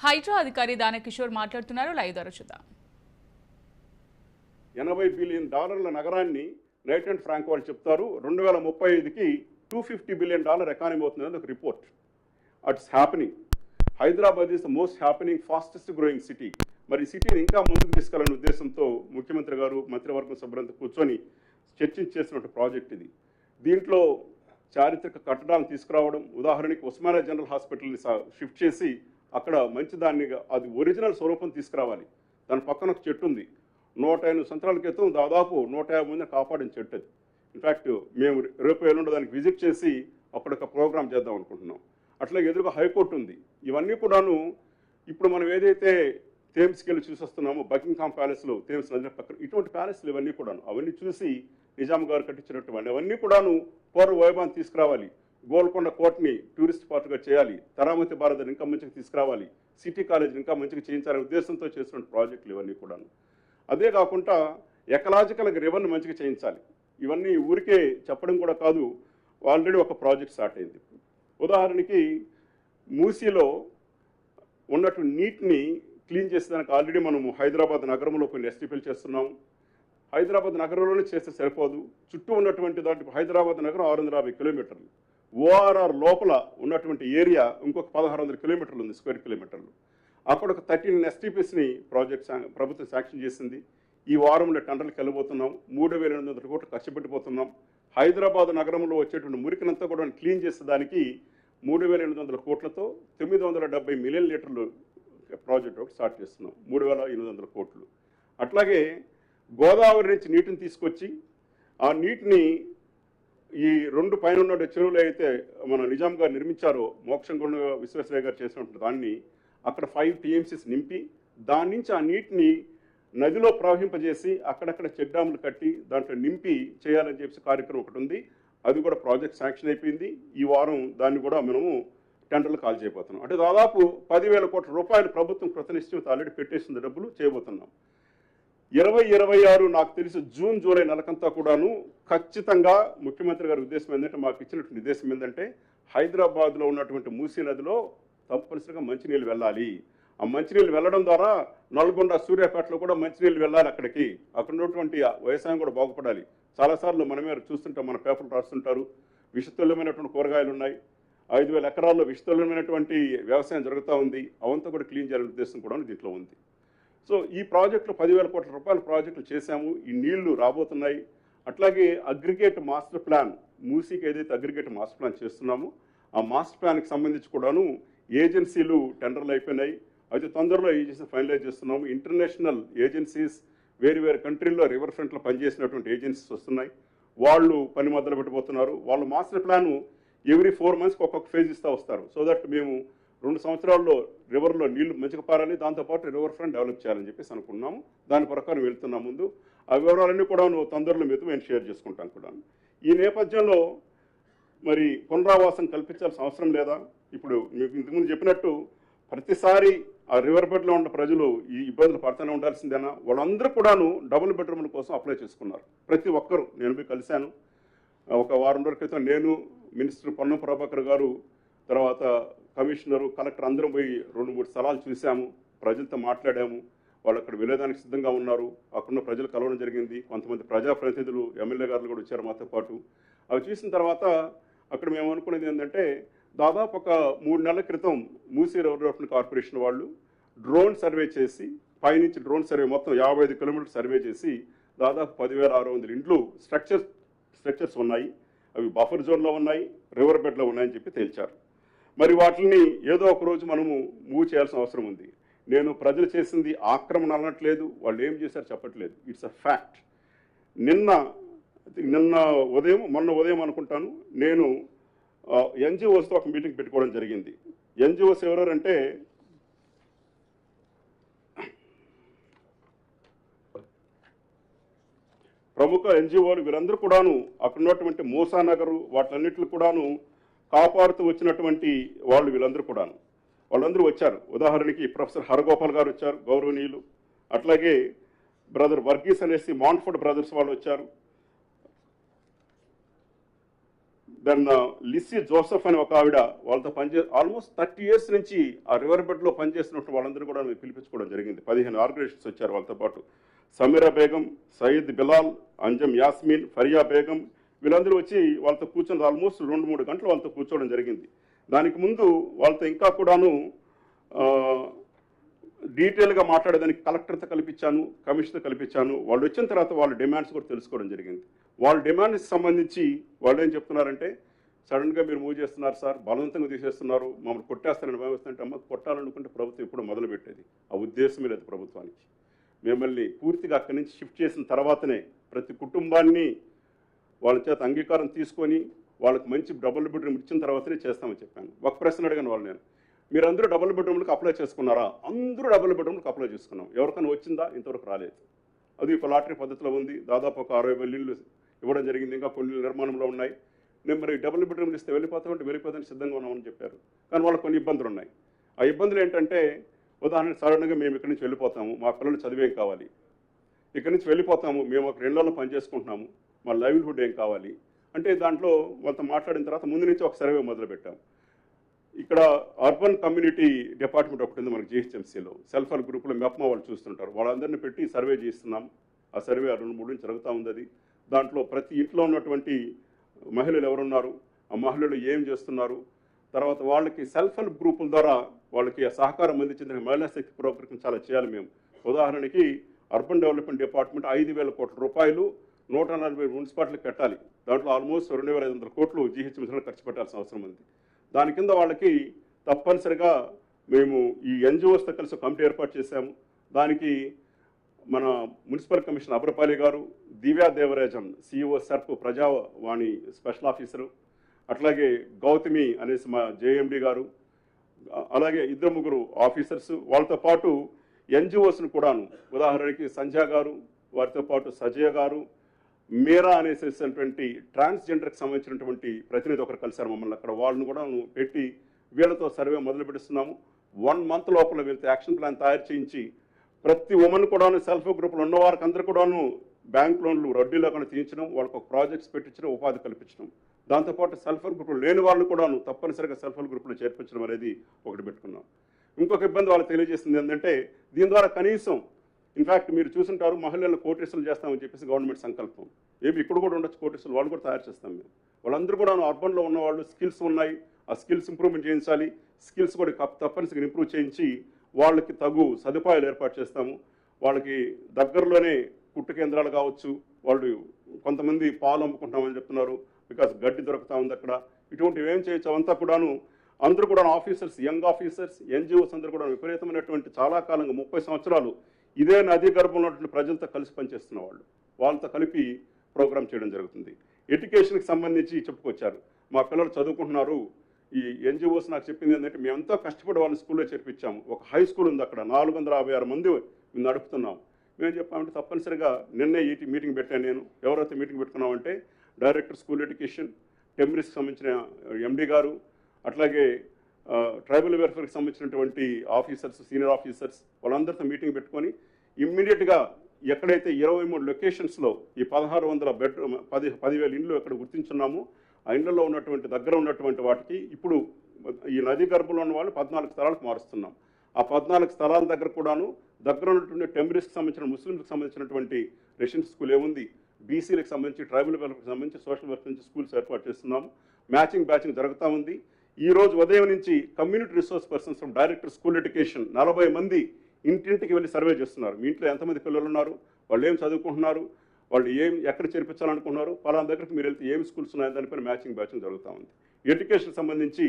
హైడ్రా అధికారి దానకిషోర్ మాట్లాడుతున్నారు. లైవ్ ద్వారా చూద్దాం. $80 బిలియన్ నగరాన్ని నైట్ అండ్ ఫ్రాంక్ వాళ్ళు చెప్తారు 2035కి $250 బిలియన్ ఎకానమీ అవుతుందని ఒక report. It's happening. Hyderabad is the most happening fastest growing city. మరి సిటీని ఇంకా ముందుకు తీసుకెళ్లాలనే ఉద్దేశంతో ముఖ్యమంత్రి గారు మంత్రివర్గం సభ్యులంతా కూర్చొని చర్చించేసినటువంటి ప్రాజెక్ట్ ఇది. దీంట్లో చారిత్రక కట్టడాలను తీసుకురావడం, ఉదాహరణకి ఉస్మానియా జనరల్ హాస్పిటల్ని షిఫ్ట్ చేసి అక్కడ మంచి దాన్ని అది ఒరిజినల్ స్వరూపం తీసుకురావాలి. దాని పక్కన ఒక చెట్టు ఉంది, 105 సంవత్సరాల క్రితం దాదాపు 150 మందిని కాపాడిన చెట్టు అది. ఇన్ఫ్యాక్ట్ మేము రేపు ఎల్లుండి దానికి విజిట్ చేసి అక్కడ ఒక ప్రోగ్రామ్ చేద్దాం అనుకుంటున్నాం. అట్లాగే ఎదురుగా హైకోర్టు ఉంది. ఇవన్నీ కూడాను ఇప్పుడు మనం ఏదైతే థేమ్స్కి వెళ్ళి చూసొస్తున్నామో బకింగ్హామ్ ప్యాలెస్లో థేమ్స్ నది పక్కన ఇటువంటి ప్యాలెస్లు ఇవన్నీ కూడాను అవన్నీ చూసి నిజాం గారు కట్టించినటువంటి అవన్నీ కూడాను పూర్వ వైభవాన్ని తీసుకురావాలి. గోల్కొండ కోటని టూరిస్ట్ స్పాట్గా చేయాలి. తరామతి భారత్ ఇంకా మంచిగా తీసుకురావాలి. సిటీ కాలేజ్ ఇంకా మంచిగా చేయించాలనే ఉద్దేశంతో చేస్తున్న ప్రాజెక్టులు ఇవన్నీ కూడాను. అదే కాకుండా ఎకలాజికల్ రివర్ని మంచిగా చేయించాలి. ఇవన్నీ ఊరికే చెప్పడం కూడా కాదు, ఆల్రెడీ ఒక ప్రాజెక్ట్ స్టార్ట్ అయింది. ఉదాహరణకి మూసీలో ఉన్నటువంటి నీటిని క్లీన్ చేసేదానికి ఆల్రెడీ మనము హైదరాబాద్ నగరంలో కొన్ని ఎస్టీపీలు చేస్తున్నాం. హైదరాబాద్ నగరంలోనే చేస్తే సరిపోదు, చుట్టూ ఉన్నటువంటి దాంట్లో హైదరాబాద్ నగరం 650 కిలోమీటర్లు, ఓఆర్ఆర్ లోపల ఉన్నటువంటి ఏరియా ఇంకొక 1600 కిలోమీటర్లు ఉంది, స్క్వేర్ కిలోమీటర్లు. అక్కడ ఒక 13 ఎస్టీపీస్ని ప్రభుత్వం శాంక్షన్ చేసింది. ఈ వారంలో టెండర్లకు వెళ్ళబోతున్నాం. 3,800 కోట్లు ఖర్చు పెట్టిపోతున్నాం. హైదరాబాద్ నగరంలో వచ్చేటువంటి మురికినంతా కూడా క్లీన్ చేసేదానికి 3,800 కోట్లతో 970 మిలియన్ లీటర్లు ప్రాజెక్ట్ ఒకటి స్టార్ట్ చేస్తున్నాం, 3,800 కోట్లు. అట్లాగే గోదావరి నుంచి నీటిని తీసుకొచ్చి ఆ నీటిని ఈ 2 పైన ఉన్న చెరువులు అయితే మన నిజాం గారు నిర్మించారో, మోక్షంగొండ విశ్వేశ్వరయ్య గారు చేసినటువంటి దాన్ని అక్కడ 5 TMCs నింపి దాని నుంచి ఆ నీటిని నదిలో ప్రవహింపజేసి అక్కడక్కడ చెక్ డ్యాములు కట్టి దాంట్లో నింపి చేయాలని చెప్పి కార్యక్రమం ఒకటి ఉంది. అది కూడా ప్రాజెక్ట్ శాంక్షన్ అయిపోయింది. ఈ వారం దాన్ని కూడా మనము టెండర్లు కాల్ చేయబోతున్నాం. అంటే దాదాపు 10,000 కోట్ల రూపాయలు ప్రభుత్వం కృతనిశ్చయం ఆల్రెడీ పెట్టేసిన డబ్బులు చేయబోతున్నాం. 2026 నాకు తెలిసి జూన్ జూలై నెలకంతా కూడాను ఖచ్చితంగా ముఖ్యమంత్రి గారి ఉద్దేశం ఏంటంటే, మాకు ఇచ్చినటువంటి ఉద్దేశం ఏంటంటే హైదరాబాద్లో ఉన్నటువంటి మూసీ నదిలో తప్పనిసరిగా మంచినీళ్ళు వెళ్ళాలి. ఆ మంచినీళ్ళు వెళ్ళడం ద్వారా నల్గొండ, సూర్యాపేటలో కూడా మంచినీళ్ళు వెళ్ళాలి. అక్కడికి అక్కడ ఉన్నటువంటి వ్యవసాయం కూడా బాగుపడాలి. చాలాసార్లు మనమే చూస్తుంటాం, మన పేపర్లు రాస్తుంటారు, విషతుల్యమైనటువంటి కూరగాయలు ఉన్నాయి, 5,000 ఎకరాల్లో విషతుల్యమైనటువంటి వ్యవసాయం జరుగుతూ ఉంది. అవంతా కూడా క్లీన్ చేయాలనే ఉద్దేశం కూడా దీంట్లో ఉంది. సో ఈ ప్రాజెక్టులు 10,000 కోట్ల రూపాయల ప్రాజెక్టులు చేశాము. ఈ నీళ్లు రాబోతున్నాయి. అట్లాగే అగ్రిగేట్ మాస్టర్ ప్లాన్, మూసీకి ఏదైతే అగ్రిగేట్ మాస్టర్ ప్లాన్ చేస్తున్నామో ఆ మాస్టర్ ప్లాన్కి సంబంధించి కూడాను ఏజెన్సీలు టెండర్లు అయిపోయినాయి. అయితే తొందరలో ఏజెన్సీ ఫైనలైజ్ చేస్తున్నాము. ఇంటర్నేషనల్ ఏజెన్సీస్ వేరు కంట్రీల్లో రివర్ ఫ్రంట్లో పనిచేసినటువంటి ఏజెన్సీస్ వస్తున్నాయి. వాళ్ళు పని మొదలు పెట్టబోతున్నారు. వాళ్ళు మాస్టర్ ప్లాను ఎవ్రీ 4 మంత్స్కి ఒక్కొక్క ఫేజ్ ఇస్తూ వస్తారు. సో దట్ మేము 2 సంవత్సరాల్లో రివర్లో నీళ్లు మంచిగా పారాలి, దాంతోపాటు రివర్ ఫ్రంట్ డెవలప్ చేయాలని చెప్పేసి అనుకున్నాము. దాని ప్రకారం వెళ్తున్నాం ముందు. ఆ వివరాలన్నీ కూడా తొందరలో మీతో మేము షేర్ చేసుకుంటాం కూడా. ఈ నేపథ్యంలో మరి పునరావాసం కల్పించాల్సిన అవసరం లేదా? ఇప్పుడు మీకు ఇంతకుముందు చెప్పినట్టు ప్రతిసారి ఆ రివర్ బెడ్లో ఉన్న ప్రజలు ఈ ఇబ్బందులు పడుతూనే ఉండాల్సిందేనా? వాళ్ళందరూ కూడాను డబుల్ బెడ్రూమ్ల కోసం అప్లై చేసుకున్నారు. ప్రతి ఒక్కరు. నేను పోయి కలిశాను. ఒక వారం రోజుల క్రితం నేను, మినిస్టర్ పొన్నం ప్రభాకర్ గారు, తర్వాత కమిషనరు, కలెక్టర్ అందరం పోయి 2-3 స్థలాలు చూసాము, ప్రజలతో మాట్లాడాము. వాళ్ళు అక్కడ వెళ్ళేదానికి సిద్ధంగా ఉన్నారు. అక్కడున్న ప్రజలు కలవడం జరిగింది. కొంతమంది ప్రజాప్రతినిధులు, ఎమ్మెల్యే గారు కూడా వచ్చారు మాతో పాటు. అవి చూసిన తర్వాత అక్కడ మేము అనుకునేది ఏంటంటే, దాదాపు ఒక 3 నెలల క్రితం మూసీ రివర్ డెవలప్మెంట్ కార్పొరేషన్ వాళ్ళు డ్రోన్ సర్వే చేసి, పైనుంచి డ్రోన్ సర్వే మొత్తం 55 కిలోమీటర్లు సర్వే చేసి దాదాపు 10,600 ఇండ్లు స్ట్రక్చర్స్ ఉన్నాయి. అవి బఫర్ జోన్లో ఉన్నాయి, రివర్ బెడ్లో ఉన్నాయని చెప్పి తేల్చారు. మరి వాటిని ఏదో ఒక రోజు మనము మూవ్ చేయాల్సిన అవసరం ఉంది. నేను ప్రజలు చేసింది ఆక్రమణ అనట్లేదు, వాళ్ళు ఏం చేశారు చెప్పట్లేదు. It's a fact. మొన్న ఉదయం అనుకుంటాను, నేను ఎన్జిఓస్తో ఒక మీటింగ్ పెట్టుకోవడం జరిగింది. ఎన్జిఓస్ ఎవరంటే ప్రముఖ ఎన్జిఓలు. వీరందరూ కూడాను అక్కడ ఉన్నటువంటి మూసానగరు వాటన్నిటిని కూడాను కాపాడుతూ వచ్చినటువంటి వాళ్ళు. వాళ్ళందరూ వచ్చారు. ఉదాహరణకి ప్రొఫెసర్ హరగోపాల్ గారు వచ్చారు, గౌరవనీయులు. అట్లాగే బ్రదర్ వర్గీస్ అనేసి మాన్ఫోర్డ్ బ్రదర్స్ వాళ్ళు వచ్చారు. దెన్ లిస్సీ జోసెఫ్ అని ఒక ఆవిడ వాళ్ళతో ఆల్మోస్ట్ 30 years నుంచి ఆ రివర్ బెడ్లో పనిచేస్తున్నట్టు వాళ్ళందరూ కూడా మేము పిలిపించుకోవడం జరిగింది. 15 ఆర్గనైజేషన్స్ వచ్చారు వాళ్ళతో పాటు. సమీరా బేగం, సయీద్ బిలాల్, అంజమ్ యాస్మిన్, ఫరియా బేగం వీళ్ళందరూ వచ్చి వాళ్ళతో కూర్చొని ఆల్మోస్ట్ 2-3 గంటలు వాళ్ళతో కూర్చోవడం జరిగింది. దానికి ముందు వాళ్ళతో ఇంకా కూడాను డీటెయిల్గా మాట్లాడేదానికి కలెక్టర్తో కల్పించాను, కమిషనర్తో కల్పించాను. వాళ్ళు వచ్చిన తర్వాత వాళ్ళ డిమాండ్స్ కూడా తెలుసుకోవడం జరిగింది. వాళ్ళ డిమాండ్స్కి సంబంధించి వాళ్ళు ఏం చెప్తున్నారంటే, సడన్గా మీరు మూవ్ చేస్తున్నారు సార్, బలవంతంగా తీసేస్తున్నారు, మమ్మల్ని కొట్టేస్తారని భావిస్తుంటే అమ్మ కొట్టాలనుకుంటే ప్రభుత్వం ఇప్పుడు మొదలుపెట్టేది. ఆ ఉద్దేశమే లేదు ప్రభుత్వానికి. మిమ్మల్ని పూర్తిగా అక్కడి నుంచి షిఫ్ట్ చేసిన తర్వాతనే ప్రతి కుటుంబాన్ని వాళ్ళ చేత అంగీకారం తీసుకొని వాళ్ళకి మంచి డబుల్ బెడ్రూమ్ ఇచ్చిన తర్వాతనే చేస్తామని చెప్పాను. ఒక ప్రశ్న అడిగాను వాళ్ళు, నేను మీరందరూ డబుల్ బెడ్రూమ్లకు అప్లై చేసుకున్నారా? అందరూ డబుల్ బెడ్రూమ్లకు అప్లై చేసుకున్నాం. ఎవరికైనా వచ్చిందా? ఇంతవరకు రాలేదు. అది ఒక లాటరీ పద్ధతిలో ఉంది. దాదాపు ఒక 60,000 ఇళ్ళు ఇవ్వడం జరిగింది. ఇంకా కొన్ని నిర్మాణంలో ఉన్నాయి. నేను మరి డబుల్ బెడ్రూమ్లు ఇస్తే వెళ్ళిపోతామంటే వెళ్ళిపోతానికి సిద్ధంగా ఉన్నామని చెప్పారు. కానీ వాళ్ళకి కొన్ని ఇబ్బందులు ఉన్నాయి. ఆ ఇబ్బందులు ఏంటంటే, ఉదాహరణకు సడన్గా మేము ఇక్కడి నుంచి వెళ్ళిపోతాము, మా పిల్లలు చదివేం కావాలి, ఇక్కడి నుంచి వెళ్ళిపోతాము, మేము ఒక 2 నెలలు పని చేసుకుంటున్నాము, మా లైవ్లీహుడ్ ఏం కావాలి అంటే, దాంట్లో వాళ్ళతో మాట్లాడిన తర్వాత ముందు నుంచి ఒక సర్వే మొదలుపెట్టాం. ఇక్కడ అర్బన్ కమ్యూనిటీ డిపార్ట్మెంట్ ఒకటి ఉంది మనకి జిహెచ్ఎంసీలో. సెల్ఫ్ హెల్ప్ గ్రూప్లో మెప్మా వాళ్ళు చూస్తుంటారు. వాళ్ళందరినీ పెట్టి సర్వే చేస్తున్నాం. ఆ సర్వే 2-3 నుంచి జరుగుతూ ఉంది. అది దాంట్లో ప్రతి ఇంట్లో ఉన్నటువంటి మహిళలు ఎవరున్నారు, ఆ మహిళలు ఏం చేస్తున్నారు, తర్వాత వాళ్ళకి సెల్ఫ్ హెల్ప్ గ్రూపుల ద్వారా వాళ్ళకి సహకారం అందించిన మహిళా శక్తి ప్రోగ్రాం చాలా చేయాలి మేము. ఉదాహరణకి అర్బన్ డెవలప్మెంట్ డిపార్ట్మెంట్ 5,000 కోట్ల రూపాయలు 140 మున్సిపాలిటీలకు పెట్టాలి. దాంట్లో ఆల్మోస్ట్ 2,500 కోట్లు జిహెచ్ఎంసీలో ఖర్చు పెట్టాల్సిన అవసరం ఉంది. దాని కింద వాళ్ళకి తప్పనిసరిగా మేము ఈ ఎన్జిఓస్తో కలిసి కమిటీ ఏర్పాటు చేశాము. దానికి మన మున్సిపల్ కమిషనర్ అబ్రపాలి గారు, దివ్యా దేవరాజన్ సిఇఓ సర్ప్ ప్రజావాణి స్పెషల్ ఆఫీసరు, అట్లాగే గౌతమి అనేసి మా జేఎండి గారు, అలాగే 2-3 ఆఫీసర్స్, వాళ్ళతో పాటు ఎన్జిఓస్ను కూడాను. ఉదాహరణకి సంధ్య గారు, వారితో పాటు సజయ్ గారు, మీరా అనేసేసినటువంటి ట్రాన్స్జెండర్కి సంబంధించినటువంటి ప్రతినిధి ఒకరు కలిశారు మమ్మల్ని అక్కడ. వాళ్ళని కూడా పెట్టి వీళ్ళతో సర్వే మొదలు పెడుతున్నాము. 1 month లోపల వీళ్ళతో యాక్షన్ ప్లాన్ తయారు చేయించి ప్రతి ఉమెన్ కూడాను సెల్ఫ్ గ్రూప్లో ఉన్న వారికి అందరూ కూడాను బ్యాంక్ లోన్లు వడ్డీలో కానీ తీయించడం, వాళ్ళకు ఒక ప్రాజెక్ట్స్ పెట్టించడం, ఉపాధి కల్పించడం. దాంతోపాటు సెల్ఫ్ హెల్ప్ గ్రూపులు లేని వాళ్ళు కూడాను తప్పనిసరిగా సెల్ఫ్ హెల్ప్ గ్రూపులు చేర్పించడం అనేది ఒకటి పెట్టుకున్నాం. ఇంకొక ఇబ్బంది వాళ్ళకి తెలియజేసింది ఏంటంటే, దీని ద్వారా కనీసం ఇన్ఫ్యాక్ట్ మీరు చూసుంటారు, మహిళలను కోటేశ్వరులు చేస్తామని చెప్పేసి గవర్నమెంట్ సంకల్పం. ఏమి ఇక్కడ కూడా ఉండొచ్చు కోటేశ్వరులు, వాళ్ళు కూడా తయారు చేస్తాం మేము. వాళ్ళందరూ కూడా అర్బన్లో ఉన్న వాళ్ళు స్కిల్స్ ఉన్నాయి, ఆ స్కిల్స్ ఇంప్రూవ్మెంట్ చేయించాలి. స్కిల్స్ కూడా తప్పనిసరిగా ఇంప్రూవ్ చేయించి వాళ్ళకి తగు సదుపాయాలు ఏర్పాటు చేస్తాము. వాళ్ళకి దగ్గరలోనే కుట్టు కేంద్రాలు కావచ్చు, వాళ్ళు కొంతమంది పాలు అమ్ముకుంటామని చెప్తున్నారు, బికాస్ గడ్డి దొరుకుతూ ఉంది అక్కడ. ఇటువంటివి ఏం చేయొచ్చు అవంతా కూడాను. అందరూ కూడా ఆఫీసర్స్, యంగ్ ఆఫీసర్స్, ఎన్జిఓస్ అందరూ కూడా విపరీతమైనటువంటి చాలా కాలంగా 30 సంవత్సరాలు ఇదే నదీ గర్భంలో ఉన్నటువంటి ప్రజలతో కలిసి పనిచేస్తున్న వాళ్ళు, వాళ్ళతో కలిపి ప్రోగ్రామ్ చేయడం జరుగుతుంది. ఎడ్యుకేషన్కి సంబంధించి చెప్పుకొచ్చారు, మా పిల్లలు చదువుకుంటున్నారు. ఈ ఎన్జిఓస్ నాకు చెప్పింది ఏంటంటే, మేమెంతో కష్టపడి వాళ్ళని స్కూల్లో చేర్పించాము. ఒక హై స్కూల్ ఉంది అక్కడ, 456 మంది నడుపుతున్నాం. మేము చెప్పామంటే తప్పనిసరిగా నిన్నే మీటింగ్ పెట్టాను నేను. ఎవరైతే మీటింగ్ పెట్టుకున్నామంటే డైరెక్టర్ స్కూల్ ఎడ్యుకేషన్, టెంబ్రిస్కి సంబంధించిన ఎండి గారు, అట్లాగే ట్రైబల్ వెల్ఫేర్కి సంబంధించినటువంటి ఆఫీసర్స్, సీనియర్ ఆఫీసర్స్, వాళ్ళందరితో మీటింగ్ పెట్టుకొని ఇమ్మీడియట్గా ఎక్కడైతే 23 లొకేషన్స్లో ఈ 1,600 బెడ్రూమ్ 10,000 ఇండ్లు ఎక్కడ గుర్తించున్నామో ఆ ఇండ్లలో ఉన్నటువంటి దగ్గర ఉన్నటువంటి వాటికి ఇప్పుడు ఈ నదీ గర్భంలో ఉన్న వాళ్ళు 14 స్థలాలకు మారుస్తున్నాం. ఆ 14 స్థలాల దగ్గర కూడాను దగ్గర ఉన్నటువంటి టెంబ్రిస్కి సంబంధించిన, ముస్లింలకు సంబంధించినటువంటి రెసిడెన్షియల్ స్కూల్ ఏముంది, బీసీలకు సంబంధించి, ట్రైబల్ వెల్ఫేర్కి సంబంధించి, సోషల్ వెల్ఫేర్ నుంచి స్కూల్స్ ఏర్పాటు చేస్తున్నాము. బ్యాచింగ్ జరుగుతూ ఉంది. ఈ రోజు ఉదయం నుంచి community resource persons from director school education 40 మంది ఇంటింటికి వెళ్ళి సర్వే చేస్తున్నారు. మీ ఇంట్లో ఎంతమంది పిల్లలు ఉన్నారు, వాళ్ళు ఏం చదువుకుంటున్నారు, వాళ్ళు ఎక్కడ చేర్పించాలనుకుంటున్నారు, పలానా దగ్గరికి మీరు వెళ్తే ఏం స్కూల్స్ ఉన్నాయని దానిపైన బ్యాచింగ్ జరుగుతూ ఉంది. ఎడ్యుకేషన్ సంబంధించి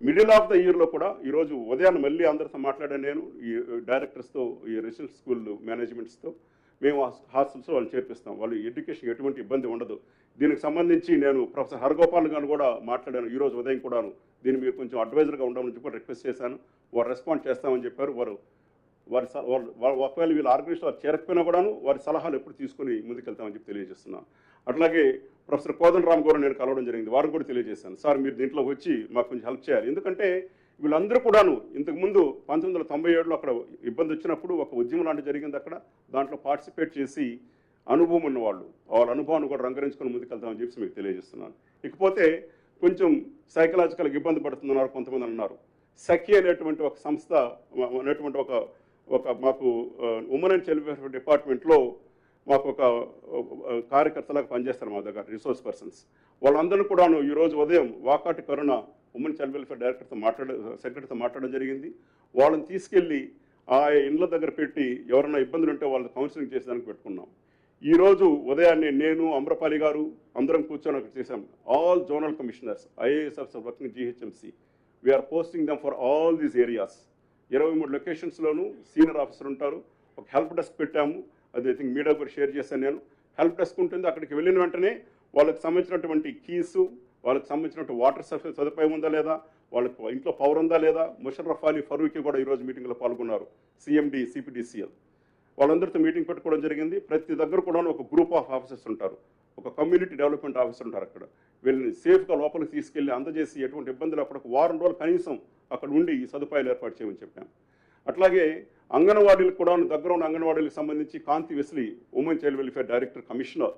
మిడిల్ ఆఫ్ ద ఇయర్లో కూడా ఈరోజు ఉదయాన్ని మళ్ళీ అందరితో మాట్లాడాను నేను, ఈ డైరెక్టర్స్తో, ఈ రెసిడెన్షియల్ స్కూల్ మేనేజ్మెంట్స్తో. మేము హాస్టల్స్లో వాళ్ళు చేర్పిస్తాం. వాళ్ళు ఎడ్యుకేషన్ ఎటువంటి ఇబ్బంది ఉండదు. దీనికి సంబంధించి నేను ప్రొఫెసర్ హరగోపాల్ గారు కూడా మాట్లాడాను ఈరోజు ఉదయం కూడాను. దీన్ని మీరు కొంచెం అడ్వైజర్గా ఉండమని చెప్పి రిక్వెస్ట్ చేశాను. వారు రెస్పాండ్ చేస్తామని చెప్పారు. ఒకవేళ వీళ్ళ ఆర్గనైజేషన్ వారు చేరకపోయినా కూడాను వారి సలహాలు ఎప్పుడు తీసుకొని ముందుకెళ్తామని చెప్పి తెలియజేస్తున్నాను. అట్లాగే ప్రొఫెసర్ కోదండరామ్ గారు నేను కలవడం జరిగింది. వారు కూడా తెలియజేశాను, సార్ మీరు దీంట్లో వచ్చి మాకు కొంచెం హెల్ప్ చేయాలి. ఎందుకంటే వీళ్ళందరూ కూడాను ఇంతకుముందు 1997లో అక్కడ ఇబ్బంది వచ్చినప్పుడు ఒక ఉద్యమం లాంటి జరిగింది అక్కడ. దాంట్లో పార్టిసిపేట్ చేసి అనుభవం ఉన్నవాళ్ళు, వాళ్ళ అనుభవాన్ని కూడా రంగరించుకొని ముందుకెళ్తామని చెప్పి మీకు తెలియజేస్తున్నాను. ఇకపోతే కొంచెం సైకలాజికల్గా ఇబ్బంది పడుతున్నారు కొంతమంది అన్నారు. సఖి అనేటువంటి ఒక సంస్థ అనేటువంటి ఒక మాకు ఉమెన్ అండ్ చైల్డ్ వెల్ఫేర్ డిపార్ట్మెంట్లో మాకు ఒక కార్యకర్తలాగా పనిచేస్తారు మా దగ్గర, రిసోర్స్ పర్సన్స్. వాళ్ళందరూ కూడాను ఈరోజు ఉదయం వాకాటి కరుణ ఉమెన్ చైల్డ్ వెల్ఫేర్ డైరెక్టర్తో సెక్రటరీతో మాట్లాడడం జరిగింది. వాళ్ళని తీసుకెళ్ళి ఆ ఇండ్ల దగ్గర పెట్టి ఎవరైనా ఇబ్బందులు ఉంటే వాళ్ళని కౌన్సిలింగ్ చేసేదానికి పెట్టుకున్నాం. ఈరోజు ఉదయాన్నే నేను, అమ్రపాలి గారు అందరం కూర్చొని అక్కడ చేశాం. All zonal commissioners, IAS officer working GHMC, VR posting them for all these areas. 23 లొకేషన్స్లోనూ సీనియర్ ఆఫీసర్ ఉంటారు. ఒక హెల్ప్ డెస్క్ పెట్టాము, అది ఐ థింక్ మీడియా కూడా షేర్ చేశాను నేను. హెల్ప్ డెస్క్ ఉంటుంది, అక్కడికి వెళ్ళిన వెంటనే వాళ్ళకి సంబంధించినటువంటి కీసు, వాళ్ళకి సంబంధించినటువంటి వాటర్ సదుపాయం ఉందా లేదా, వాళ్ళకి ఇంట్లో పవర్ ఉందా లేదా. ముషర్రఫ్ అలీ ఫరూకీ కూడా ఈరోజు మీటింగ్లో పాల్గొన్నారు, సిఎండి సిపిడిసిఎల్. వాళ్ళందరితో మీటింగ్ పెట్టుకోవడం జరిగింది. ప్రతి దగ్గర కూడా ఒక గ్రూప్ ఆఫ్ ఆఫీసర్స్ ఉంటారు, ఒక కమ్యూనిటీ డెవలప్మెంట్ ఆఫీసర్ ఉంటారు. అక్కడ వీళ్ళని సేఫ్గా లోపలికి తీసుకెళ్ళి అందజేసి ఎటువంటి ఇబ్బందులు అప్పుడు 1 వారం రోజులు కనీసం అక్కడ ఉండి ఈ సదుపాయాలు ఏర్పాటు చేయమని చెప్పాం. అట్లాగే అంగన్వాడీలకు కూడా దగ్గర ఉన్న అంగన్వాడీలకు సంబంధించి Kanthi Wesley, women child welfare director commissioner,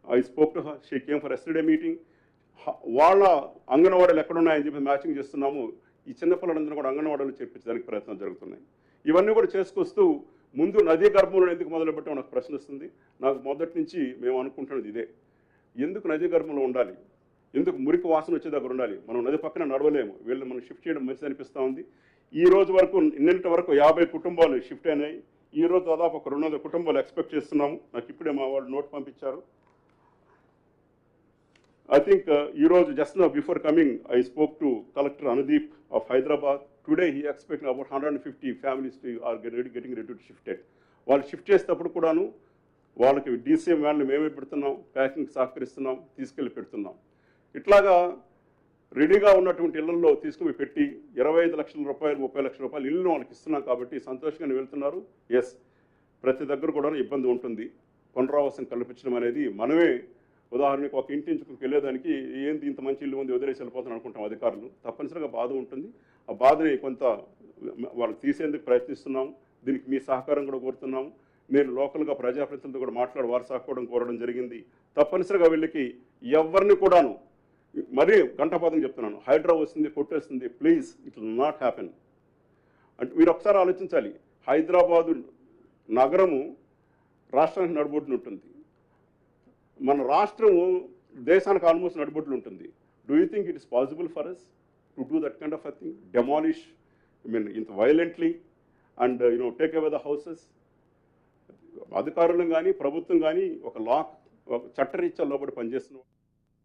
I spoke to her, she came for yesterday meeting. వాళ్ళ అంగన్వాడీలు ఎక్కడున్నాయని చెప్పి మ్యాచింగ్ చేస్తున్నాము. ఈ చిన్నపిల్లలందరూ కూడా అంగన్వాడీలు చేర్పించడానికి ప్రయత్నం జరుగుతున్నాయి. ఇవన్నీ కూడా చేసుకొస్తూ ముందు నదీ గర్భంలో ఎందుకు మొదలుపెట్టామో నాకు ప్రశ్న వస్తుంది. నాకు మొదటి నుంచి మేము అనుకుంటున్నది ఇదే, ఎందుకు నదీ గర్భంలో ఉండాలి, ఎందుకు మురికి వాసన వచ్చే దగ్గర ఉండాలి, మనం నది పక్కన నడవలేము, వీళ్ళని మనం షిఫ్ట్ చేయడం మంచిది అనిపిస్తూ ఉంది. ఈ రోజు వరకు నిన్నటి వరకు 50 కుటుంబాలు షిఫ్ట్ అయినాయి. ఈ రోజు దాదాపు ఒక 200 కుటుంబాలు ఎక్స్పెక్ట్ చేస్తున్నాము. నాకు ఇప్పుడే మా వాళ్ళు నోట్ పంపించారు. I think ఈరోజు just now before coming I spoke to Collector Anudeep of Hyderabad. Today he expecting about 150 families are getting ready to shifted. వాళ్ళు షిఫ్ట్ చేసేటప్పుడు కూడాను వాళ్ళకి డీసీఎం వ్యాన్లు మేమే పెడుతున్నాం, ప్యాకింగ్ సహకరిస్తున్నాం, తీసుకెళ్ళి పెడుతున్నాం. ఇట్లాగా రెడీగా ఉన్నటువంటి ఇళ్లలో తీసుకుని పెట్టి 25 లక్షల రూపాయలు 30 లక్షల రూపాయలు ఇల్లు వాళ్ళకి ఇస్తున్నాం కాబట్టి సంతోషంగానే వెళ్తున్నారు. ఎస్, ప్రతి దగ్గర కూడా ఇబ్బంది ఉంటుంది. పునరావాసం కల్పించడం అనేది మనమే, ఉదాహరణకు ఒక ఇంటి నుంచి వెళ్ళేదానికి ఏంటి ఇంత మంచి ఇల్లు ఉంది వదిలేసి వెళ్ళిపోతాను అనుకుంటాం అధికారులు. తప్పనిసరిగా బాధ ఉంటుంది. ఆ బాధని కొంత వాళ్ళకి తీసేందుకు ప్రయత్నిస్తున్నాం. దీనికి మీ సహకారం కూడా కోరుతున్నాము. నేను లోకల్గా ప్రజాప్రతినిధులతో కూడా మాట్లాడి వారి సహకారం కోరడం జరిగింది. తప్పనిసరిగా వీళ్ళకి ఎవరిని కూడాను మరీ గంటపాతం చెప్తున్నాను, హైడ్రా వస్తుంది కొట్టేస్తుంది, please it will not happen. అంటే మీరు ఒకసారి ఆలోచించాలి, హైదరాబాదు నగరము రాష్ట్రానికి నడుబొడ్డున ఉంటుంది, మన రాష్ట్రము దేశానికి ఆల్మోస్ట్ నడుబొడ్డులు ఉంటుంది. Do you think it is possible for us to do that kind of a thing, demolish ఇంత violently and take away the houses? అధికారులు కానీ ప్రభుత్వం కానీ ఒక చట్టరీత్యా లోబడి పనిచేస్తున్న